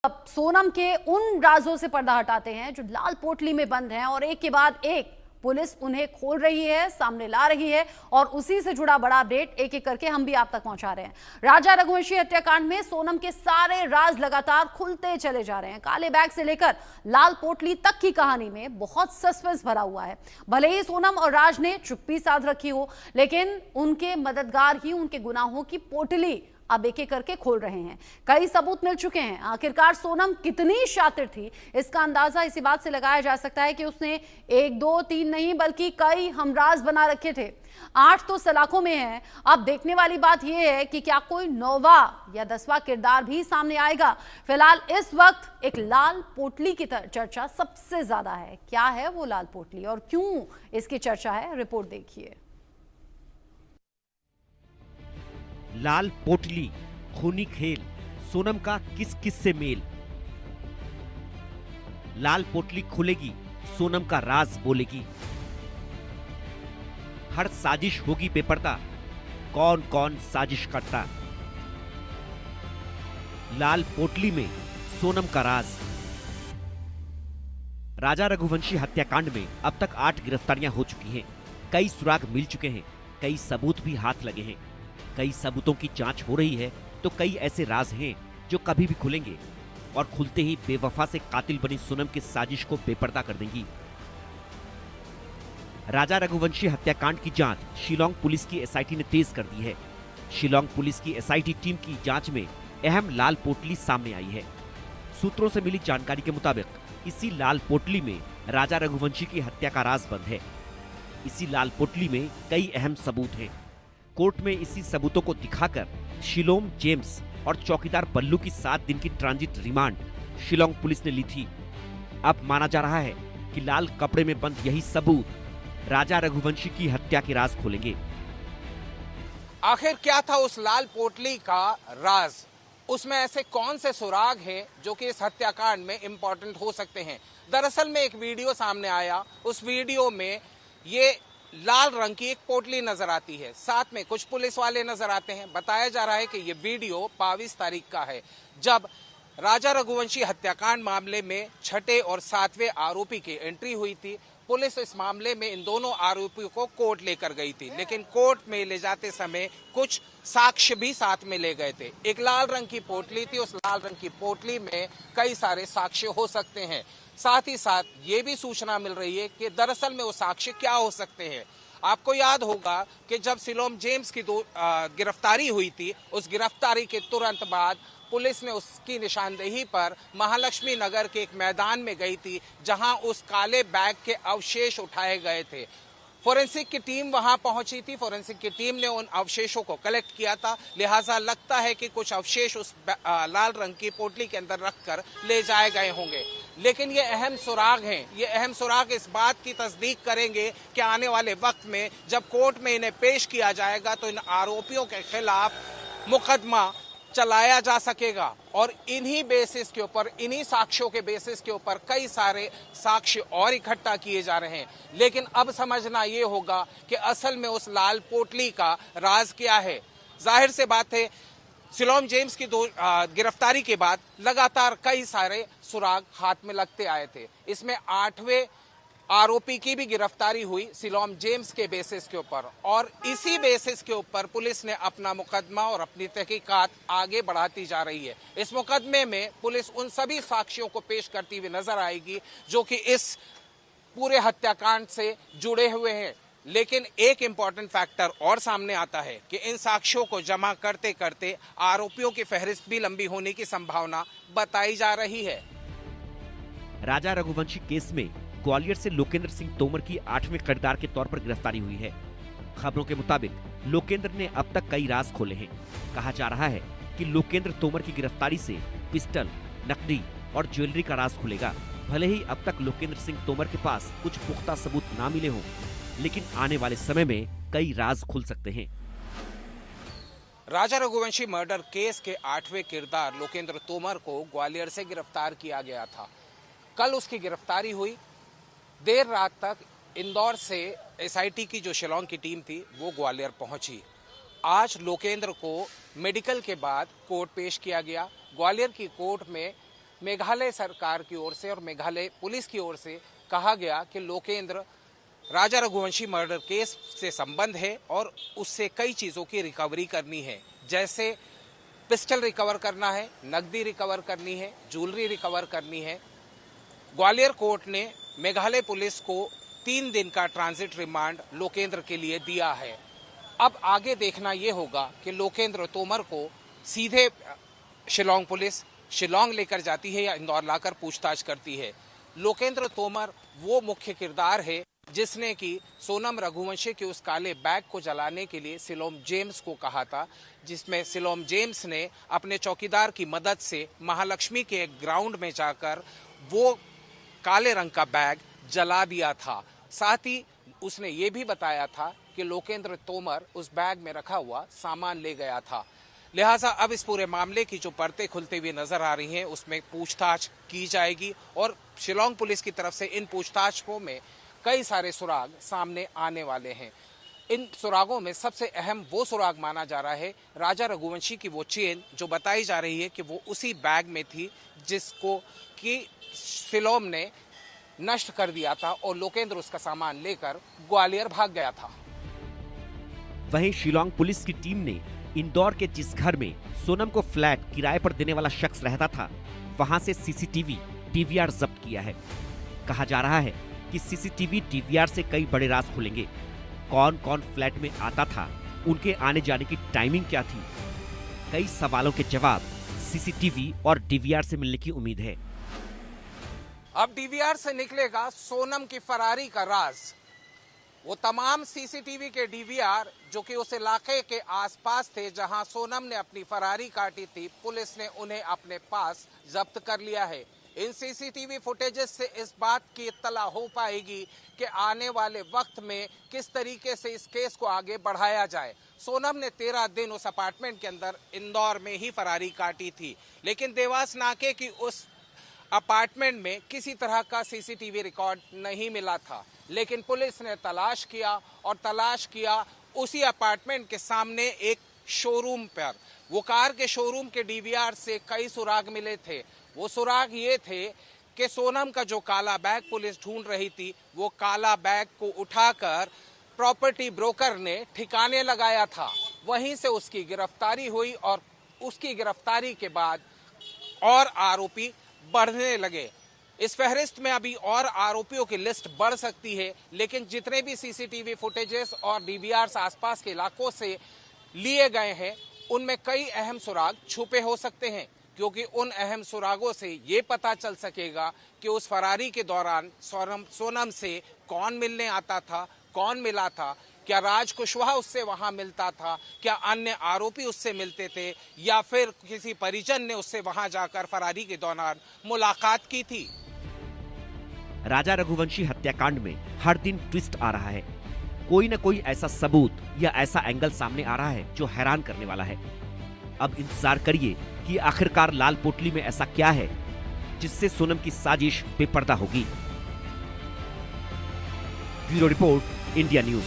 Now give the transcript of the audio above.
अब सोनम के उन राजों से पर्दा हटाते हैं जो लाल पोटली में बंद हैं और एक के बाद एक पुलिस उन्हें खोल रही है, सामने ला रही है और उसी से जुड़ा बड़ा अपडेट एक एक करके हम भी आप तक पहुंचा रहे हैं। राजा रघुवंशी हत्याकांड में सोनम के सारे राज लगातार खुलते चले जा रहे हैं। काले बैग से लेकर लाल पोटली तक की कहानी में बहुत सस्पेंस भरा हुआ है। भले ही सोनम और राज ने चुप्पी साध रखी हो, लेकिन उनके मददगार ही उनके गुनाहों की पोटली अब एक एक करके खोल रहे हैं। कई सबूत मिल चुके हैं। आखिरकार सोनम कितनी शातिर थी, इसका अंदाजा इसी बात से लगाया जा सकता है कि उसने 1, 2, 3 नहीं बल्कि कई हमराज बना रखे थे। 8 तो सलाखों में है। अब देखने वाली बात यह है कि क्या कोई 9वां या 10वां किरदार भी सामने आएगा। फिलहाल इस वक्त एक लाल पोटली की चर्चा सबसे ज्यादा है। क्या है वो लाल पोटली और क्यों इसकी चर्चा है, रिपोर्ट देखिए। लाल पोटली, खूनी खेल, सोनम का किस किस से मेल। लाल पोटली खुलेगी, सोनम का राज बोलेगी। हर साजिश होगी बेपर्दा, कौन कौन साजिश करता। लाल पोटली में सोनम का राज। राजा रघुवंशी हत्याकांड में अब तक 8 गिरफ्तारियां हो चुकी हैं। कई सुराग मिल चुके हैं, कई सबूत भी हाथ लगे हैं। कई सबूतों की जांच हो रही है तो कई ऐसे राज हैं जो कभी भी खुलेंगे और खुलते ही बेवफा से कातिल बनी सोनम की साजिश को बेपर्दा कर देंगी। राजा रघुवंशी हत्याकांड की जांच शिलांग पुलिस की एसआईटी ने तेज कर दी है। शिलांग पुलिस की एसआईटी टीम की जांच में अहम लाल पोटली सामने आई है। सूत्रों से मिली जानकारी के मुताबिक इसी लाल पोटली में राजा रघुवंशी की हत्या का राज बंद है। इसी लाल पोटली में कई अहम सबूत हैं। कोर्ट में इसी सबूतों को दिखाकर शिलोम जेम्स और चौकीदार बल्लू की 7 दिन की ट्रांजिट रिमांड शिलांग पुलिस ने ली थी। अब माना जा रहा है कि लाल कपड़े में बंद यही सबूत राजा रघुवंशी की हत्या के राज खोलेंगे। आखिर क्या था उस लाल पोटली का राज? उसमें ऐसे कौन से सुराग हैं जो कि इस हत्याकांड में इंपॉर्टेंट हो सकते हैं? दरअसल में एक वीडियो सामने आया। उस वीडियो में ये लाल रंग की एक पोटली नजर आती है, साथ में कुछ पुलिस वाले नजर आते हैं। बताया जा रहा है कि ये वीडियो 22 तारीख का है, जब राजा रघुवंशी हत्याकांड मामले में 6ठे और 7वें आरोपी की एंट्री हुई थी। पुलिस इस मामले में इन दोनों आरोपियों को कोर्ट लेकर गई थी, लेकिन कोर्ट में ले जाते समय कुछ साक्ष्य भी साथ में ले गए थे। एक लाल रंग की पोटली थी, उस लाल रंग की पोटली में कई सारे साक्ष्य हो सकते हैं। साथ ही साथ ये भी सूचना मिल रही है कि दरअसल में वो साक्ष्य क्या हो सकते हैं। आपको याद होगा कि जब सिलोम जेम्स की गिरफ्तारी हुई थी, उस गिरफ्तारी के तुरंत बाद पुलिस ने उसकी निशानदेही पर महालक्ष्मी नगर के एक मैदान में गई थी, जहां उस काले बैग के अवशेष उठाए गए थे। फोरेंसिक की टीम वहां पहुंची थी। फोरेंसिक की टीम ने उन अवशेषों को कलेक्ट किया था। लिहाजा लगता है कि कुछ अवशेष उस लाल रंग की पोटली के अंदर रखकर ले जाए गए होंगे। लेकिन ये अहम सुराग हैं। ये अहम सुराग इस बात की तस्दीक करेंगे कि आने वाले वक्त में जब कोर्ट में इन्हें पेश किया जाएगा तो इन आरोपियों के खिलाफ मुकदमा चलाया जा सकेगा और इन्हीं बेसिस के ऊपर, इन्हीं साक्ष्यों के बेसिस के ऊपर कई सारे साक्ष्य और इकट्ठा किए जा रहे हैं। लेकिन अब समझना ये होगा कि असल में उस लाल पोटली का राज क्या है। जाहिर से बात है, सिलोम जेम्स की गिरफ्तारी के बाद लगातार कई सारे सुराग हाथ में लगते आए थे। इसमें 8वें आरोपी की भी गिरफ्तारी हुई सिलोम जेम्स के बेसिस के ऊपर, और इसी बेसिस के ऊपर पुलिस ने अपना मुकदमा और अपनी तहकीकात आगे बढ़ाती जा रही है। इस मुकदमे में पुलिस उन सभी साक्ष्यों को पेश करती हुई नजर आएगी जो कि इस पूरे हत्याकांड से जुड़े हुए हैं। लेकिन एक इंपॉर्टेंट फैक्टर और सामने आता है कि इन साक्ष्यों को जमा करते करते आरोपियों की फहरिस्त भी लंबी होने की संभावना बताई जा रही है। राजा रघुवंशी केस में ग्वालियर से लोकेंद्र सिंह तोमर की 8वें किरदार के तौर पर गिरफ्तारी हुई है। खबरों के मुताबिक लोकेंद्र ने अब तक कई राज खोले हैं। कहा जा रहा है कि लोकेंद्र तोमर की गिरफ्तारी से पिस्टल, नकदी और ज्वेलरी का राज खुलेगा। भले ही अब तक लोकेंद्र सिंह तोमर के पास कुछ पुख्ता सबूत ना मिले हों, लेकिन आने वाले समय में कई राज खुल सकते हैं। राजा रघुवंशी मर्डर केस के 8वें किरदार लोकेंद्र तोमर को ग्वालियर से गिरफ्तार किया गया था। कल उसकी गिरफ्तारी हुई। देर रात तक इंदौर से एसआईटी की जो शिलांग की टीम थी वो ग्वालियर पहुंची। आज लोकेंद्र को मेडिकल के बाद कोर्ट पेश किया गया। ग्वालियर की कोर्ट में मेघालय सरकार की ओर से और मेघालय पुलिस की ओर से कहा गया कि लोकेंद्र राजा रघुवंशी मर्डर केस से संबंध है और उससे कई चीज़ों की रिकवरी करनी है, जैसे पिस्टल रिकवर करना है, नकदी रिकवर करनी है, ज्वेलरी रिकवर करनी है। ग्वालियर कोर्ट ने मेघालय पुलिस को 3 दिन का ट्रांजिट रिमांड लोकेंद्र के लिए दिया है। अब आगे देखना ये होगा कि लोकेंद्र तोमर को सीधे शिलोंग पुलिस शिलोंग लेकर जाती है या इंदौर लाकर पूछताछ करती है। लोकेंद्र तोमर वो मुख्य किरदार है जिसने कि सोनम रघुवंशी के उस काले बैग को जलाने के लिए सिलोम जेम्स को कहा था, जिसमें सिलोम जेम्स ने अपने चौकीदार की मदद से महालक्ष्मी के एक ग्राउंड में जाकर वो काले रंग का बैग जला दिया था। साथ ही उसने ये भी बताया था कि लोकेंद्र तोमर उस बैग में रखा हुआ सामान ले गया था। लिहाजा अब इस पूरे मामले की जो परतें खुलती हुई नजर आ रही हैं उसमें पूछताछ की जाएगी और शिलोंग पुलिस की तरफ से इन पूछताछों में कई सारे सुराग सामने आने वाले हैं। इन सुरागों में सबसे अहम वो सुराग माना जा रहा है राजा रघुवंशी की वो चेन जो बताई जा रही है कि वो उसी बैग में थी जिसको कि सिलोम ने नष्ट कर दिया था और लोकेंद्र उसका सामान लेकर ग्वालियर भाग गया था। वहीं शिलोंग पुलिस की टीम ने इंदौर के जिस घर में सोनम को फ्लैट किराए पर देने वाला शख्स रहता था वहां से सीसीटीवी डीवीआर जब्त किया है। कहा जा रहा है कि सीसीटीवी डीवीआर से कई बड़े राज खुलेंगे। कौन कौन फ्लैट में आता था, उनके आने जाने की टाइमिंग क्या थी, कई सवालों के जवाब सीसीटीवी और डीवीआर से मिलने की उम्मीद है। अब डीवीआर से निकलेगा सोनम की फरारी का राज। वो तमाम सीसीटीवी के डीवीआर जो कि उस इलाके के आसपास थे जहां सोनम ने अपनी फरारी काटी थी, पुलिस ने उन्हें अपने पास जब्त कर लिया है। इन सीसीटीवी फुटेजेस से इस बात की इत्तला हो पाएगी कि आने वाले वक्त में किस तरीके से इस केस को आगे बढ़ाया जाए। सोनम ने 13 दिन उस अपार्टमेंट के अंदर इंदौर में ही फरारी काटी थी, लेकिन देवास नाके की उस अपार्टमेंट में किसी तरह का सीसीटीवी रिकॉर्ड नहीं मिला था। लेकिन पुलिस ने तलाश किया उसी अपार्टमेंट के सामने एक शोरूम पर। वो कार के शोरूम के डीवीआर से कई सुराग मिले थे। वो सुराग ये थे कि सोनम का जो काला बैग पुलिस ढूंढ रही थी, वो काला बैग को उठाकर प्रॉपर्टी ब्रोकर ने ठिकाने लगाया था। वहीं से उसकी गिरफ्तारी हुई और उसकी गिरफ्तारी के बाद और आरोपी बढ़ने लगे। इस फहरिस्त में अभी और आरोपियों की लिस्ट बढ़ सकती है, लेकिन जितने भी सीसीटीवी फुटेजेस और डीवीआर आसपास के इलाकों से लिए गए हैं उनमें कई अहम सुराग छुपे हो सकते हैं, क्योंकि उन अहम सुरागों से ये पता चल सकेगा कि उस फरारी के दौरान सोनम से कौन मिलने आता था, कौन मिला था, क्या राज कुशवाहा उससे वहां मिलता था, क्या अन्य आरोपी उससे मिलते थे या फिर किसी परिजन ने उससे वहां जाकर फरारी के दौरान मुलाकात की थी। राजा रघुवंशी हत्याकांड में हर दिन ट्विस्ट आ रहा है। कोई न कोई ऐसा सबूत या ऐसा एंगल सामने आ रहा है जो हैरान करने वाला है। अब इंतजार करिए कि आखिरकार लाल पोटली में ऐसा क्या है जिससे सोनम की साजिश बेपर्दा होगी। Bureau report, India news.